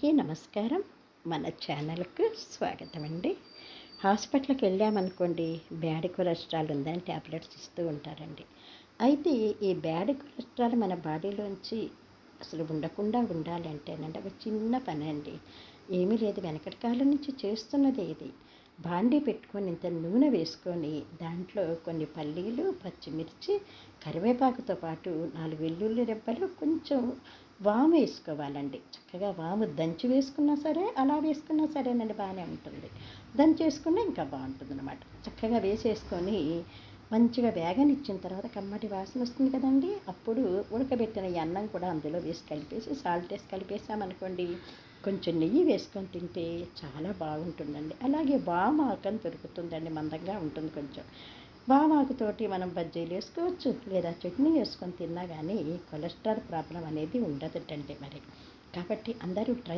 అందరికీ నమస్కారం. మన ఛానల్‌కు స్వాగతం అండి. హాస్పిటల్‌కి వెళ్ళామనుకోండి, బ్యాడ్ కొలెస్ట్రాల్ ఉందని టాబ్లెట్స్ ఇస్తూ ఉంటారండి. అయితే ఈ బ్యాడ్ కొలెస్ట్రాల్ మన బాడీలోంచి అసలు ఉండకుండా ఉండాలంటేనండి ఒక చిన్న పని అండి. ఏమీ లేదు, వెనకటి కాలం నుంచి చేస్తున్నదే ఇది. బాండీ పెట్టుకొని ఇంత నూనె వేసుకొని దాంట్లో కొన్ని పల్లీలు, పచ్చిమిర్చి, కరివేపాకుతో పాటు 4 వెల్లుల్లి రెబ్బలు, కొంచెం వాము వేసుకోవాలండి. చక్కగా వాము దంచి వేసుకున్నా సరే, అలా వేసుకున్నా సరేనండి, బాగానే ఉంటుంది. దంచేసుకున్నా ఇంకా బాగుంటుందన్నమాట. చక్కగా వేసేసుకొని మంచిగా వేగనిచ్చిన తర్వాత కమ్మటి వాసన వస్తుంది కదండీ! అప్పుడు ఉడకబెట్టిన ఈ అన్నం కూడా అందులో వేసి కలిపేసి, సాల్ట్ వేసి కలిపేసామనుకోండి, కొంచెం నెయ్యి వేసుకొని తింటే చాలా బాగుంటుందండి. అలాగే వామాకని దొరుకుతుందండి, మందంగా ఉంటుంది కొంచెం. వామాకుతోటి మనం బజ్జీలు వేసుకోవచ్చు, లేదా చట్నీ వేసుకొని తిన్నా కానీ కొలెస్ట్రాల్ ప్రాబ్లం అనేది ఉండదటండి మరి. కాబట్టి అందరూ ట్రై